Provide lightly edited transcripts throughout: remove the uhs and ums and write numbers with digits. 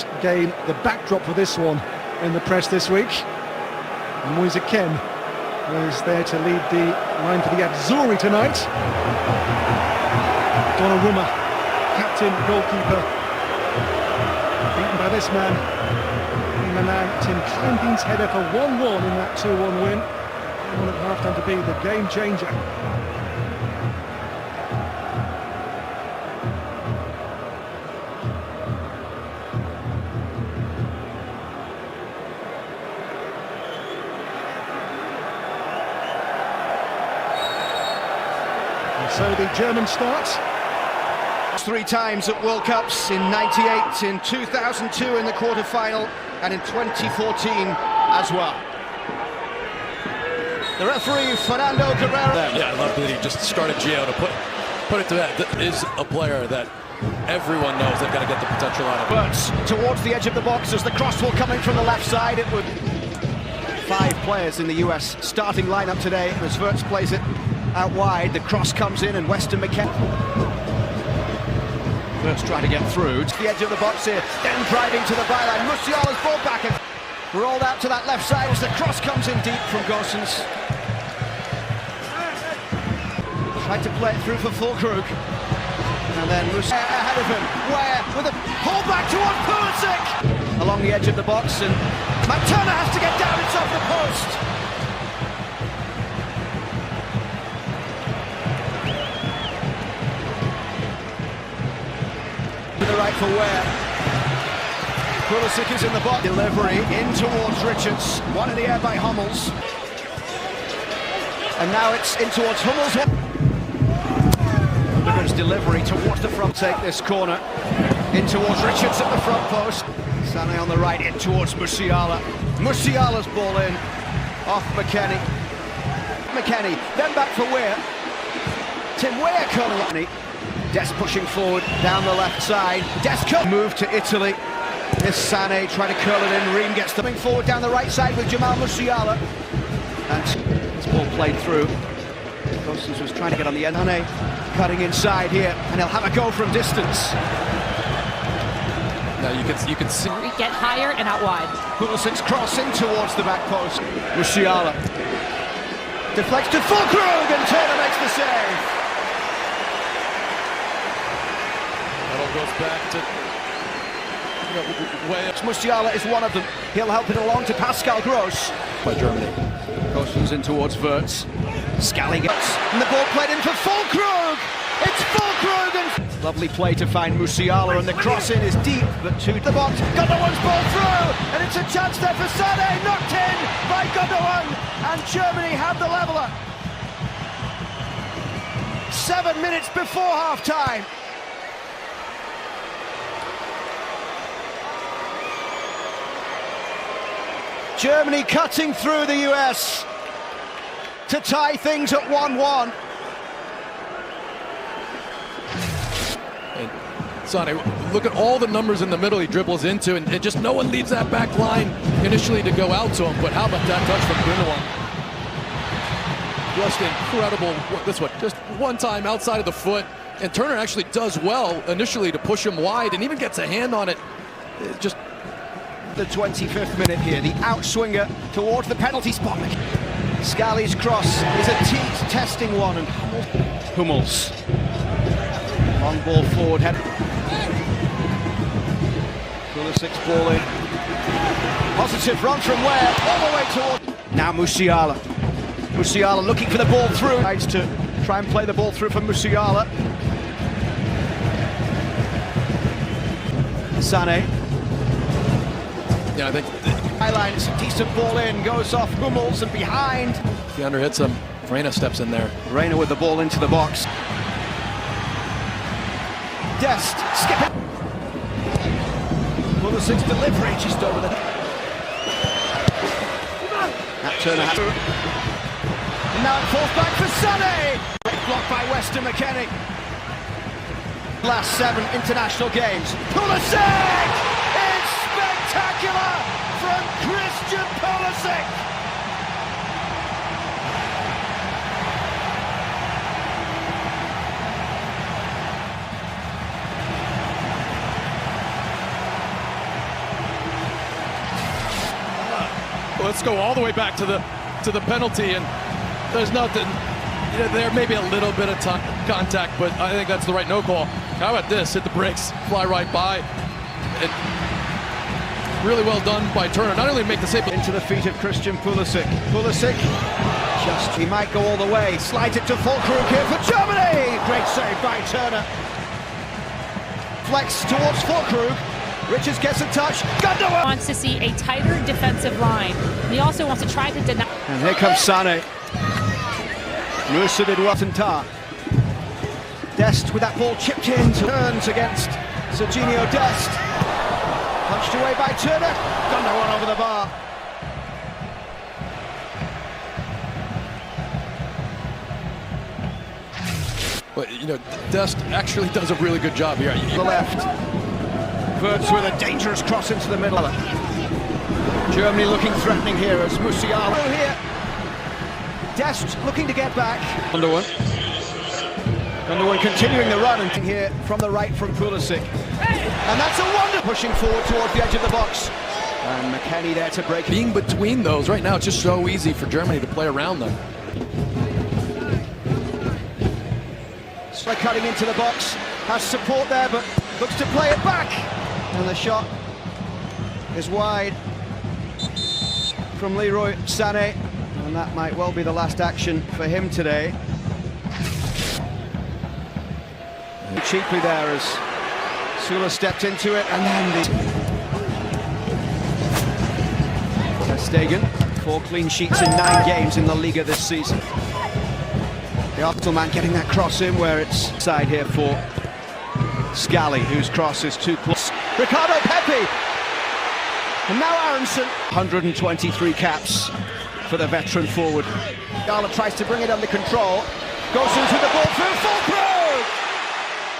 that game, the backdrop for this one in the press this week. And Moise Kean is there to lead the line for the Azzurri tonight. Donnarumma, captain, goalkeeper, beaten by this man. Tim Clenden's header for 1-1 in that 2-1 win. One at half-time to be the game changer. And so the German starts. 3 times at World Cups, in '98, in 2002 in the quarter-final, and in 2014 as well. The referee, Fernando Guerrero. Yeah, I love that he just started Gio to put it to that. That is a player that everyone knows they've got to get the potential out of. Burt's towards the edge of the box as the cross will coming from the left side. It would 5 players in the US starting lineup today as Wirtz plays it out wide. The cross comes in and Weston McKennie. Wirtz trying to get through to the edge of the box here, then driving to the byline. Musiala's ball back and rolled out to that left side as the cross comes in deep from Goossens. Tried to play it through for Fulkrug. And then Musiala ahead of him. Where with a pull back towards Pulisic along the edge of the box, and McTurner has to get down. It's off the post. To the right for Ware. Pulisic is in the box. Delivery in towards Richards. One in the air by Hummels. And now it's in towards Hummels. Gundogan's delivery towards the front. Take this corner. In towards Richards at the front post. Sané on the right, in towards Musiala. Musiala's ball in. Off McKennie. McKennie, then back for Ware. Tim Ware curling up. Dest pushing forward down the left side. Dest move to Italy. This Sané trying to curl it in. Ream gets coming forward down the right side with Jamal Musiala. And this ball played through. Goossens was trying to get on the end. Sané cutting inside here, and he'll have a go from distance. Now you can see. Get higher and out wide. Pulisic's cross in towards the back post. Musiala deflects to Fulkrug, and Turner makes the save. Goes back to Musiala is one of them. He'll help it along to Pascal Gross. By Germany. Goossens in towards Wirtz. Scally gets, and the ball played in for Fulkrug. It's Fulkrug, and lovely play to find Musiala, and the cross in is deep, but to the box. Gundogan's ball through, and it's a chance there for Sané, knocked in by Gundogan, and Germany have the leveller. 7 minutes before half-time. Germany cutting through the US to tie things at 1-1. And Sané, look at all the numbers in the middle he dribbles into, and just no one leaves that back line initially to go out to him. But how about that touch from Gundogan? Just incredible. This one, just one time outside of the foot, and Turner actually does well initially to push him wide, and even gets a hand on it. Just. The 25th minute here, the outswinger towards the penalty spot. Scally's cross is a teat testing one, and Hummels. Long ball forward, head. Pulisic's ball in. Positive run from Ware, all the way toward. Now Musiala. Musiala looking for the ball through. Tries to try and play the ball through for Musiala. Sané. Yeah, I think Highlights, decent ball in, goes off Hummels and behind. he underhits him. Reina steps in there. Reina with the ball into the box. Dest, skip it. Pulisic's delivery just over the. That Turner has. And now it falls back for Sané. Great block by Weston McKennie. Last 7 international games. Pulisic! Spectacular from Christian Pulisic. let's go all the way back to the penalty, and there's nothing. There may be a little bit of contact, but I think that's the right no call. How about this? Hit the brakes, fly right by. It, really well done by Turner. Not only make the save, but into the feet of Christian Pulisic. Pulisic, he might go all the way. Slides it to Füllkrug here for Germany. Great save by Turner. Flex towards Füllkrug. Richards gets a touch. Gundogan wants to see a tighter defensive line. He also wants to try to deny. And here comes Sané. Musa did Watanta. Dest with that ball chipped in. Turns against Serginho Dest. Punched away by Turner. Gundogan over the bar. But Dest actually does a really good job here. The left. Verts with a dangerous cross into the middle. Germany looking threatening here as Musiala here. Dest looking to get back. Gundogan continuing the run, and here from the right from Pulisic. And that's a wonder, pushing forward towards the edge of the box. And McKennie there to break. Being between those right now, it's just so easy for Germany to play around them. So cutting into the box, has support there, but looks to play it back. And the shot is wide from Leroy Sané. And that might well be the last action for him today. And cheaply there as Sula stepped into it, and then Ter Stegen, 4 clean sheets in 9 games in La Liga this season. The Optelman getting that cross in where it's side here for Scally, whose cross is too close. Ricardo Pepi! And now Aronson. 123 caps for the veteran forward. Gala tries to bring it under control. Goes into the ball through Füllkrug!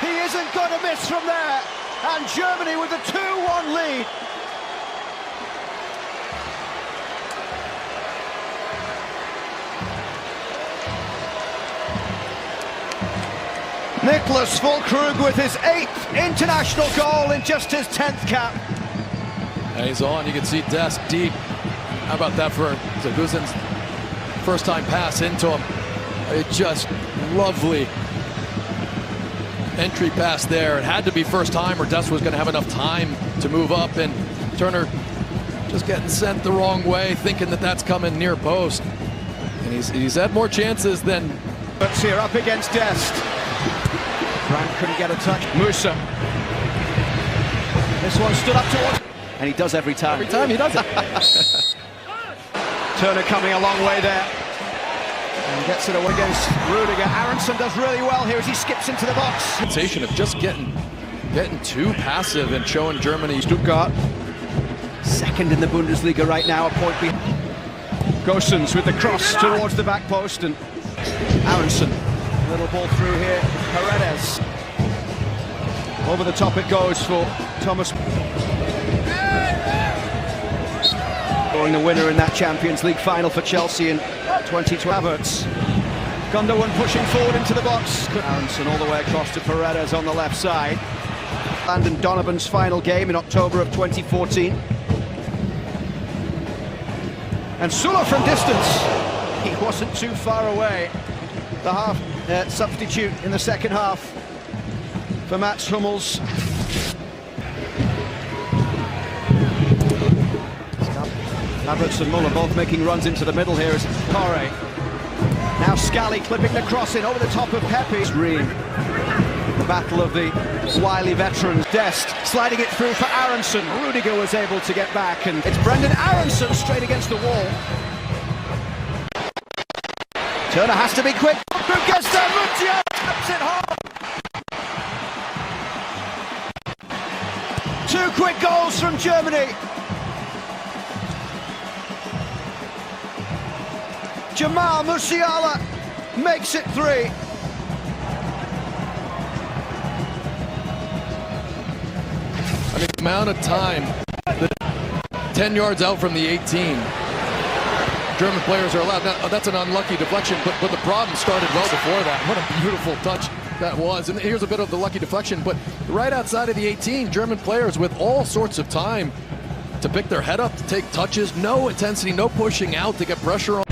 He isn't going to miss from there. And Germany with a 2-1 lead. Niklas Füllkrug with his 8th international goal in just his 10th cap. And he's on. You can see Dest deep. How about that for Zaguzin's first time pass into him? It's just lovely entry pass there. It had to be first time, or Dest was going to have enough time to move up, and Turner just getting sent the wrong way, thinking that that's coming near post. And he's had more chances than. But here up against Dest. Brandt couldn't get a touch. Musa. This one stood up towards. And he does every time. Every time he does it. Turner coming a long way there. And gets it away against Rudiger. Aronson does really well here as he skips into the box. Sensation of just getting too passive and showing Germany. Stuttgart, second in the Bundesliga right now, a point behind. Gosens with the cross towards the back post, and Aronson. Little ball through here. Paredes. Over the top it goes for Thomas. Scoring the winner in that Champions League final for Chelsea in 2012. Havertz. Gundogan pushing forward into the box. Aronson all the way across to Paredes on the left side. Landon Donovan's final game in October of 2014. And Sula from distance. He wasn't too far away. The half substitute in the second half for Mats Hummels. Havertz and Muller both making runs into the middle here as Corre. Now Scally clipping the cross in over the top of Pepe. Ream. The battle of the wily veterans. Dest sliding it through for Aronson. Rudiger was able to get back, and it's Brendan Aronson straight against the wall. Turner has to be quick. Who gets there? Musiala taps it home. 2 quick goals from Germany. Jamal Musiala makes it 3. I mean, the amount of time, 10 yards out from the 18, German players are allowed. Now, that's an unlucky deflection, but the problem started well before that. What a beautiful touch that was. And here's a bit of the lucky deflection, but right outside of the 18, German players with all sorts of time to pick their head up, to take touches, no intensity, no pushing out to get pressure on.